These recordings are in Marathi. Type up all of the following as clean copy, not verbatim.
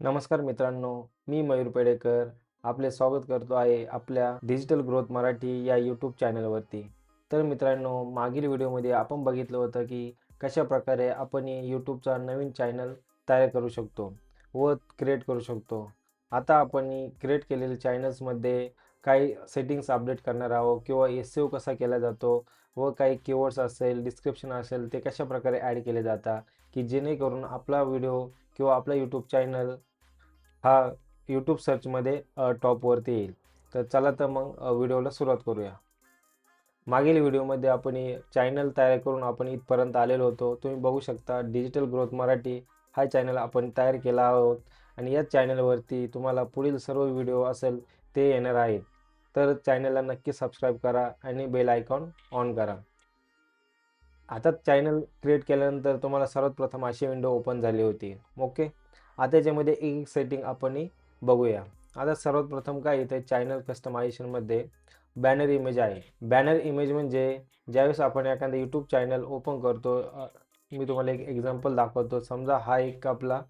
नमस्कार मित्रांनो, मी मयूर पेडेकर. आपले स्वागत करतो आहे आपल्या डिजिटल ग्रोथ मराठी या यूट्यूब चॅनलवरती. तर मित्रांनो, मागील व्हिडिओमध्ये आपण बघितलं होतं की कशाप्रकारे आपण यूट्यूबचा नवीन चॅनल तयार करू शकतो व क्रिएट करू शकतो. आता आपण क्रिएट केलेल्या चॅनल्समध्ये काही सेटिंग्स अपडेट करणार आहोत किंवा एस-ई-ओ कसा केला जातो व काही कीवर्ड्स असेल, डिस्क्रिप्शन असेल ते कशाप्रकारे ॲड केले जातात, की जेणेकरून आपला व्हिडिओ किंवा आपला यूट्यूब चॅनल हा यूट्यूब सर्चमध्ये टॉपवरती येईल. तर चला तर मग व्हिडिओला सुरुवात करूया. मागील व्हिडिओमध्ये आपण चॅनल तयार करून आपण इथपर्यंत आलेलो होतो. तुम्ही बघू शकता डिजिटल ग्रोथ मराठी हा चॅनल आपण तयार केला आहोत आणि या चॅनलवरती तुम्हाला पुढील सर्व व्हिडिओ असेल ते येणार आहेत. तर चॅनलला नक्की सबस्क्राईब करा आणि बेल आयकॉन ऑन करा. आता चॅनल क्रिएट केल्यानंतर तुम्हाला सर्वात प्रथम अशी विंडो ओपन झाली होती. ओके. आता याच्यामध्ये एक सेटिंग आपण बघूया. आता सर्वात प्रथम काय इथे चॅनल कस्टमायझेशनमध्ये बॅनर इमेज आहे. बॅनर इमेज म्हणजे ज्यावेळेस आपण एखादा यूट्यूब चॅनल ओपन करतो, मी तुम्हाला एक एक्झाम्पल दाखवतो. समजा हा एक आपला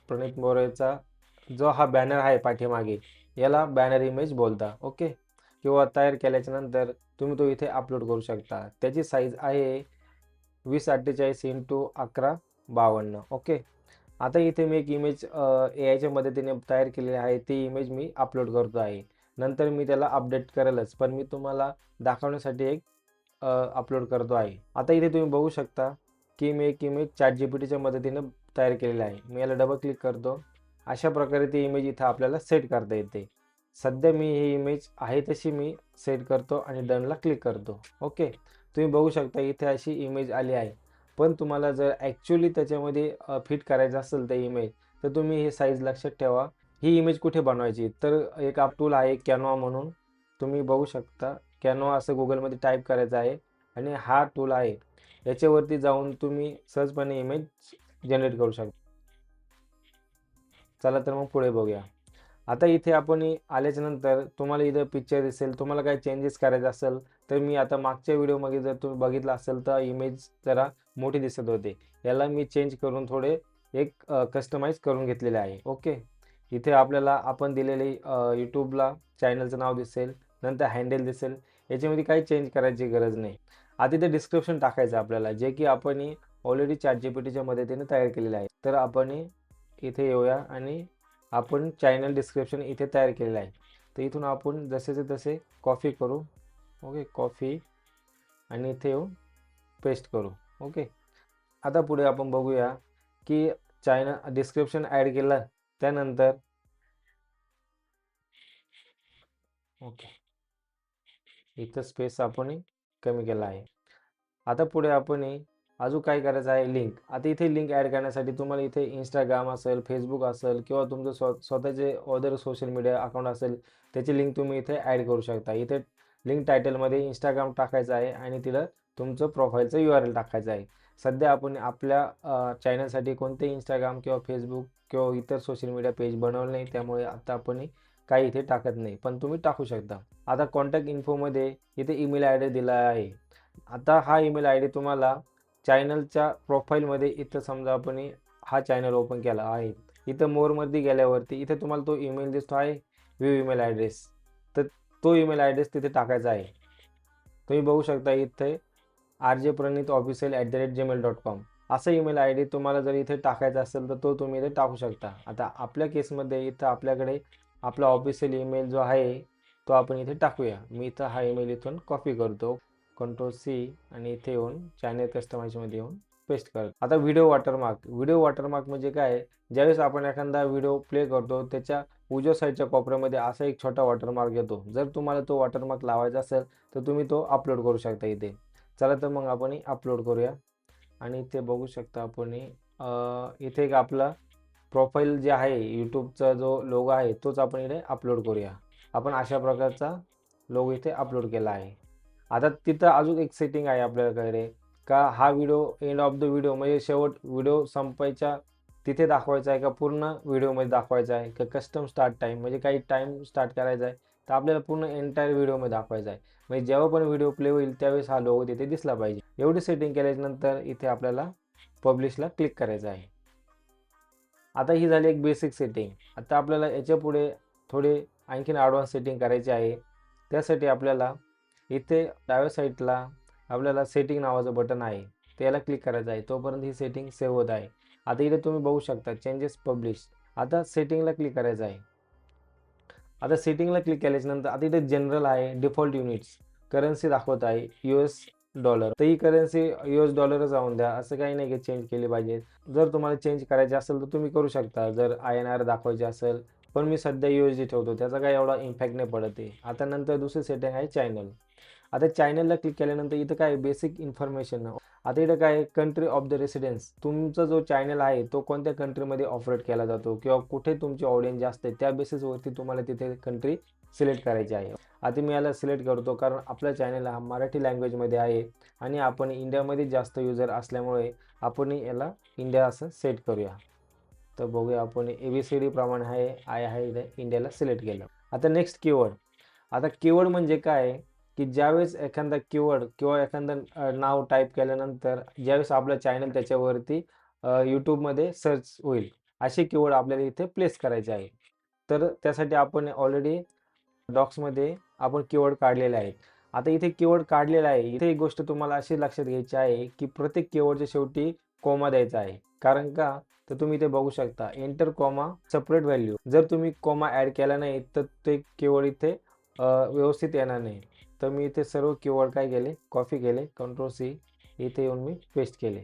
प्रणित मोरेचा जो हा बॅनर आहे पाठीमागे, याला बॅनर इमेज बोलता. ओके. किंवा तयार केल्याच्या नंतर तुम्ही तो इथे अपलोड करू शकता. त्याची साईज आहे 2048 इंटू 1152. ओके. आता इथे मी एक इमेज एआयच्या मदतीने तयार केलेली आहे. ती इमेज मी अपलोड करतो आहे. नंतर मी त्याला अपडेट करेलच, पण मी तुम्हाला दाखवण्यासाठी एक अपलोड करतो आहे. आता इथे तुम्ही बघू शकता की मी एक इमेज ChatGPTच्या मदतीने तयार केलेली आहे. मी याला डबल क्लिक करतो. अशा प्रकारे ती इमेज इथं आपल्याला सेट करता येते. सध्या मी ही इमेज आहे तशी मी सेट करतो आणि डनला क्लिक करतो. ओके. तुम्ही बघू शकता इथे अशी इमेज आली आहे. पण तुम्हाला जर ॲक्च्युअली त्याच्यामध्ये फिट करायचं असेल त्या इमेज, तर तुम्ही हे साईज लक्षात ठेवा. ही इमेज कुठे बनवायची? तर एक टूल आहे कॅनव्हा म्हणून. तुम्ही बघू शकता. कॅनव्हा असं Googleमध्ये टाईप करायचं आहे आणि हा टूल आहे. याच्यावरती जाऊन तुम्ही सहजपणे इमेज जनरेट करू शकता. चला तर मग पुढे बघूया. आता इथे आपण आल्याच्यानंतर तुम्हाला इथं पिक्चर दिसेल. तुम्हाला काही चेंजेस करायचे असेल, तर मी आता मागच्या व्हिडिओमध्ये जर तुम्ही बघितलं असेल, तर इमेज जरा मोठी दिसत होते. याला मी चेंज करून थोडे एक कस्टमाइज करून घेतलेले आहे. ओके. इथे आपल्याला आपण दिलेले यूट्यूबला चॅनलचं नाव दिसेल, नंतर हँडल दिसेल. याच्यामध्ये काही चेंज करायची गरज नाही. आता इथे डिस्क्रिप्शन टाकायचं आपल्याला, जे की आपण ऑलरेडी ChatGPTच्या मदतीने तयार केलेलं आहे. तर आपण इथे येऊया आणि आपण चॅनल डिस्क्रिप्शन इथे तयार केलेलं आहे. तर इथून आपण जसेचे तसे कॉपी करू. ओके. कॉपी आणि इथे येऊन पेस्ट करू. ओके. आता पुढे आपण बघूया की चॅनल डिस्क्रिप्शन ॲड केलं त्यानंतर ओके. इथं स्पेस आपण कमी केला आहे. आता पुढे आपण अजून काय करायचं आहे लिंक. आता इथे लिंक ॲड करण्यासाठी तुम्हाला इथे Instagram असेल, Facebook असेल किंवा तुमचं स्वतःचे अदर सोशल मीडिया अकाउंट असेल, त्याची लिंक तुम्ही इथे ॲड करू शकता. इथे लिंक टायटलमध्ये Instagram टाकायचं आहे आणि तिला तुमचं प्रोफाईलचं URL टाकायचं आहे. सध्या आपण आपल्या चॅनलसाठी कोणते Instagram किंवा Facebook किंवा इतर सोशल मीडिया पेज बनवलं नाही, त्यामुळे आता आपण काही इथे टाकत नाही, पण तुम्ही टाकू शकता. आता कॉन्टॅक्ट इन्फोमध्ये इथे ईमेल आयडी दिला आहे. आता हा ईमेल आयडी तुम्हाला चॅनलच्या प्रोफाईलमध्ये इथं समजा आपण हा चॅनल ओपन केला आहे. इथं मोरमध्ये गेल्यावरती इथे तुम्हाला तो ईमेल दिसतो आहे, व्ह्यू ईमेल ॲड्रेस. तर तो ईमेल ॲड्रेस तिथे टाकायचा आहे. तुम्ही बघू शकता इथे rjpranitofficial@gmail.com असा ईमेल आयडी तुम्हाला जर इथे टाकायचा असेल, तर तो तुम्ही इथे टाकू शकता. आता आपल्या केसमध्ये इथं आपल्याकडे आपला ऑफिशियल ईमेल जो आहे, तो आपण इथे टाकूया. मी इथं हा ईमेल इथून कॉपी करतो. Ctrl+C आणि इथे येऊन चॅनल कस्टमाइजमध्ये येऊन पेस्ट करतो. आता व्हिडिओ वॉटरमार्क. व्हिडिओ वॉटरमार्क म्हणजे काय? ज्यावेळेस आपण एखादा व्हिडिओ प्ले करतो, त्याच्या उजव्या साईडच्या कोपऱ्यामध्ये असा एक छोटा वॉटरमार्क येतो. जर तुम्हाला तो वॉटरमार्क लावायचा असेल, तर तुम्ही तो अपलोड करू शकता इथे. चला तर मग आपण अपलोड करूया आणि इथे बघू शकता आपण इथे एक आपला प्रोफाईल जे आहे यूट्यूबचा जो लोगो आहे, तोच आपण इथे अपलोड करूया. आपण अशा प्रकारचा लोगो इथे अपलोड केला आहे. आता तिथं अजून एक सेटिंग आहे आपल्याकडे, का हा video end of the video म्हणजे शेवट व्हिडिओ संपायच्या तिथे दाखवायचा आहे, का पूर्ण व्हिडिओमध्ये दाखवायचा आहे, का कस्टम स्टार्ट टाईम म्हणजे काही टाईम स्टार्ट करायचा आहे, तर आपल्याला पूर्ण एंटायर व्हिडिओमध्ये दाखवायचा आहे. म्हणजे जेव्हा पण व्हिडिओ प्ले होईल त्यावेळेस हा लोगो तिथे दिसला पाहिजे. एवढी सेटिंग केल्याच्यानंतर इथे आपल्याला पब्लिशला क्लिक करायचं आहे. आता ही झाली एक बेसिक सेटिंग. आता आपल्याला याच्या पुढे थोडे आणखीन ॲडव्हान्स सेटिंग करायची आहे. त्यासाठी आपल्याला इथे डाव्या साईडला आपल्याला सेटिंग नावाचं बटन आहे, त्याला क्लिक करायचं आहे. तोपर्यंत ही सेटिंग सेव्ह होत आहे. आता इथे तुम्ही बघू शकता चेंजेस पब्लिश. आता सेटिंगला क्लिक करायचं आहे. आता सेटिंगला क्लिक केल्याच्यानंतर आता इथे जनरल आहे, डिफॉल्ट युनिट्स, करन्सी दाखवत आहे US डॉलर. तर ही करन्सी US डॉलरच राहून द्या, असं काही नाही की चेंज केली पाहिजे. जर तुम्हाला चेंज करायचे असेल तर तुम्ही करू शकता, जर INR दाखवायचे असेल. पण मी सध्या USD ठेवतो, त्याचा काही एवढा इम्पॅक्ट नाही पडत आहे. आता नंतर दुसरी सेटिंग आहे चॅनल. आता चॅनलला क्लिक केल्यानंतर इथं काय बेसिक इन्फॉर्मेशन. आता इथं काय कंट्री ऑफ द रेसिडेन्स, तुमचा जो चॅनल आहे तो कोणत्या कंट्रीमध्ये ऑपरेट केला जातो किंवा कुठे तुमची ऑडियन्स जास्त आहे त्या बेसिसवरती तुम्हाला तिथे कंट्री सिलेक्ट करायची आहे. आता मी याला सिलेक्ट करतो कारण आपला चॅनल हा मराठी लँग्वेजमध्ये आहे आणि आपण इंडियामध्ये जास्त युजर असल्यामुळे आपण याला इंडिया असं सेट करूया. तर बघूया आपण ABCD प्रमाणे आहे इथे इंडियाला सिलेक्ट केलं. आता नेक्स्ट कीवर्ड. आता कीवर्ड म्हणजे काय, की ज्यावेळेस एखादा कीवर्ड किंवा एखादं नाव टाईप केल्यानंतर ज्यावेळेस आपलं चॅनल त्याच्यावरती यूट्यूबमध्ये सर्च होईल, असे कीवर्ड आपल्याला इथे प्लेस करायचे आहे. तर त्यासाठी आपण ऑलरेडी डॉक्समध्ये आपण कीवर्ड काढलेले आहेत. आता इथे कीवर्ड काढलेला आहे. इथे एक गोष्ट तुम्हाला अशी लक्षात घ्यायची आहे, की प्रत्येक कीवर्डच्या शेवटी कॉमा द्यायचा आहे. कारण का, तर तुम्ही इथे बघू शकता एंटर कॉमा सेपरेट व्हॅल्यू. जर तुम्ही कॉमा ॲड केला नाही तर ते कीवर्ड इथे व्यवस्थित येणार नाही. तर मी इथे सर्व कीवर्ड काय केले, कॉपी केले, Ctrl+C, इथे येऊन मी पेस्ट केले.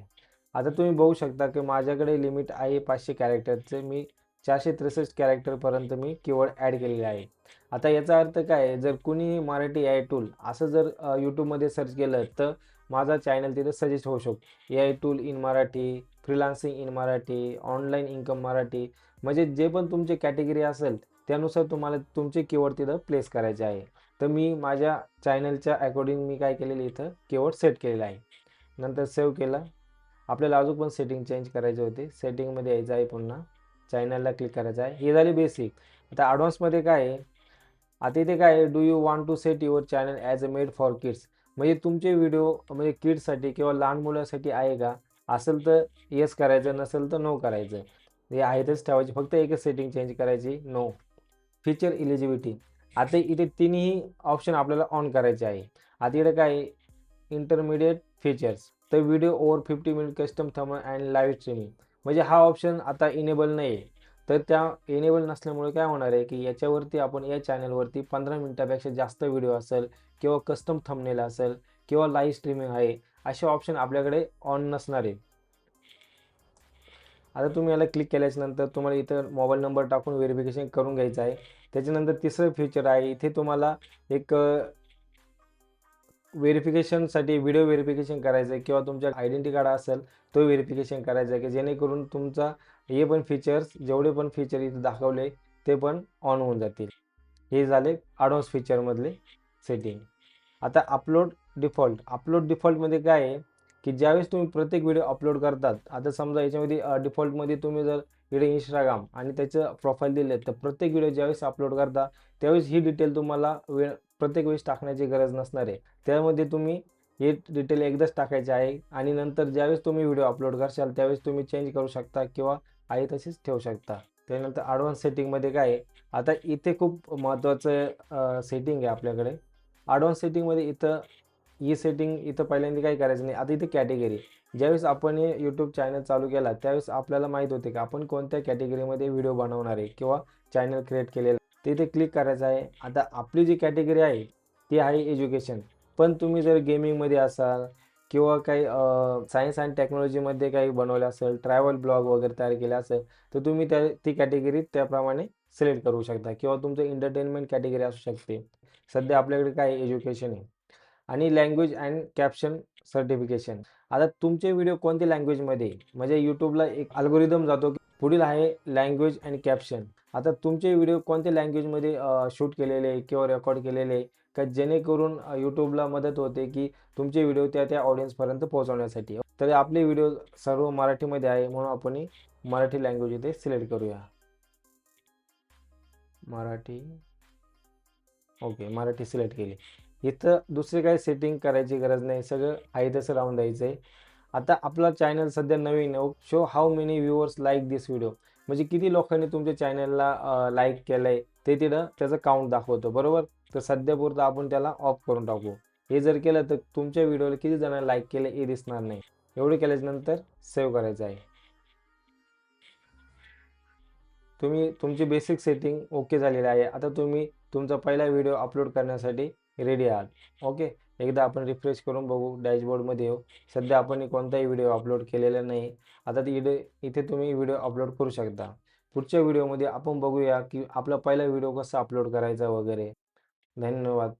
आता तुम्ही बघू शकता की माझ्याकडे लिमिट आहे 500 कॅरेक्टरचे. मी 463 कॅरेक्टरपर्यंत मी कीवर्ड ॲड केलेले आहे. आता याचा अर्थ काय आहे, जर कुणी मराठी AI टूल असं जर यूट्यूबमध्ये सर्च केलं तर माझा चॅनल तिथे सजेस्ट होऊ शकतो. AI tool in Marathi, freelancing in Marathi, online income Marathi, म्हणजे जे पण तुमची कॅटेगरी असेल त्यानुसार तुम्हाला तुमचे कीवर्ड तिथं प्लेस करायचे आहे. तर मी माझ्या चॅनलच्या अकॉर्डिंग मी काय केलेलं इथं कीवर्ड सेट केलेला आहे. नंतर सेव्ह केलं. आपल्याला अजून पण सेटिंग चेंज करायचे होते. सेटिंगमध्ये यायचं आहे, पुन्हा चॅनलला क्लिक करायचं आहे. हे झाली बेसिक. आता ॲडव्हान्समध्ये काय आहे, आता इथे काय आहे, do you want to set your channel as a made for kids, म्हणजे तुमचे व्हिडिओ म्हणजे किड्ससाठी किंवा लहान मुलांसाठी आहे का, असेल तर येस करायचं, नसेल तर नो करायचं. हे आहे तेच ठेवायचे, फक्त एकच सेटिंग चेंज करायची, नो. Feature eligibility. आता इथे तिन्ही ऑप्शन आपल्याला ऑन करायचे आहे. आता इकडे काय आहे, इंटरमिडिएट फीचर्स, तर video over 50 minute custom thumbnail and live streaming, म्हणजे हा ऑप्शन आता इनेबल नाही आहे. तर त्या इनेबल नसल्यामुळे काय होणार आहे, की याच्यावरती आपण या चॅनलवरती 15 मिनिटापेक्षा जास्त व्हिडिओ असेल किंवा कस्टम थंबनेल असेल किंवा लाईव्ह स्ट्रीमिंग आहे, असे ऑप्शन आपल्याकडे ऑन नसणार आहे. आता तुम्ही याला क्लिक केल्याच्यानंतर तुम्हाला इथं मोबाईल नंबर टाकून व्हेरिफिकेशन करून घ्यायचं आहे. त्याच्यानंतर तिसरं फीचर आहे, इथे तुम्हाला एक व्हेरिफिकेशनसाठी व्हिडिओ व्हेरिफिकेशन करायचं आहे किंवा तुमच्या आयडेंटिटी कार्ड असेल तो व्हेरिफिकेशन करायचा आहे, की जेणेकरून तुमचा हे पण फीचर्स, जेवढे पण फीचर इथे दाखवले ते पण ऑन होऊन जातील. हे झाले ॲडव्हान्स फीचरमधले सेटिंग. आता अपलोड डिफॉल्टमध्ये काय आहे, की ज्यावेळेस तुम्ही प्रत्येक व्हिडिओ अपलोड करतात, आता समजा याच्यामध्ये डिफॉल्टमध्ये तुम्ही जर इकडे Instagram आणि त्याचं प्रोफाईल दिले, तर प्रत्येक व्हिडिओ ज्यावेळेस अपलोड करता त्यावेळेस ही डिटेल तुम्हाला प्रत्येक वेळेस टाकण्याची गरज नसणार आहे. त्यामध्ये तुम्ही हे डिटेल एकदाच टाकायचे आहे आणि नंतर ज्यावेळेस तुम्ही व्हिडिओ अपलोड करशाल त्यावेळेस तुम्ही चेंज करू शकता किंवा आहे तशीच ठेवू शकता. त्यानंतर ॲडव्हान्स सेटिंगमध्ये काय आहे, आता इथे खूप महत्त्वाचं सेटिंग आहे आपल्याकडे. ॲडव्हान्स सेटिंगमध्ये इथं ही सेटिंग इथं पहिल्यांदा काही करायचं नाही. आता इथे कॅटेगरी, ज्यावेळेस आपण हे यूट्यूब चॅनल चालू केला त्यावेळेस आपल्याला माहीत होते की आपण कोणत्या कॅटेगरीमध्ये व्हिडिओ बनवणार आहे किंवा चॅनल क्रिएट केलेलं, तिथे क्लिक करायचं आहे. आता आपली जी कॅटेगरी आहे ती आहे एज्युकेशन. पण तुम्ही जर गेमिंगमध्ये असाल किंवा काही सायन्स अँड टेक्नॉलॉजीमध्ये काही बनवलं असेल, ट्रॅव्हल ब्लॉग वगैरे तयार केले असेल, तर तुम्ही ती कॅटेगरी त्याप्रमाणे सिलेक्ट करू शकता किंवा तुमचं एंटरटेनमेंट कॅटेगरी असू शकते. सध्या आपल्याकडे काय एज्युकेशन आहे. आणि लँग्वेज अँड कॅप्शन सर्टिफिकेशन. आता तुमचे व्हिडिओ कोणत्या लँग्वेजमध्ये, म्हणजे यूट्यूबला एक अल्गोरिदम जातो की पुढील आहे लँग्वेज अँड कॅप्शन. आता तुमचे व्हिडिओ कोणत्या लँग्वेजमध्ये शूट केलेले किंवा रेकॉर्ड केलेले, का जेणेकरून यूट्यूबला मदत होते की तुमचे व्हिडिओ त्या ऑडियन्सपर्यंत पोहोचवण्यासाठी. तर आपले व्हिडिओ सर्व मराठीमध्ये आहे म्हणून आपण मराठी लँग्वेज इथे सिलेक्ट करूया. मराठी, ओके, मराठी सिलेक्ट केली. इथं दुसरी काही सेटिंग करायची गरज नाही, सगळं आहे तसं राहून द्यायचं आहे. आता आपला चॅनल सध्या नवीन आहे. Show how many viewers like this video, म्हणजे किती लोकांनी तुमच्या चॅनलला लाईक केलंय ते तिथं त्याचं काउंट दाखवतं, बरोबर? तर सध्यापुरतं आपण त्याला ऑफ करून टाकू. हे जर केलं तर तुमच्या व्हिडिओला किती जणांनी लाईक केलं हे दिसणार नाही. एवढे केल्याच्यानंतर सेव्ह करायचं आहे. तुम्ही तुमची बेसिक सेटिंग ओके झालेली आहे. आता तुम्ही तुमचा पहिला व्हिडिओ अपलोड करण्यासाठी रेडी आहात. ओके. एकदा आपण रिफ्रेश करून बघू, डॅशबोर्डमध्ये येऊ. सध्या आपण कोणताही व्हिडिओ अपलोड केलेला नाही. आता इथे तुम्ही व्हिडिओ अपलोड करू शकता. पुढच्या व्हिडिओमध्ये आपण बघूया की आपला पहिला व्हिडिओ कसा अपलोड करायचा वगैरे. धन्यवाद.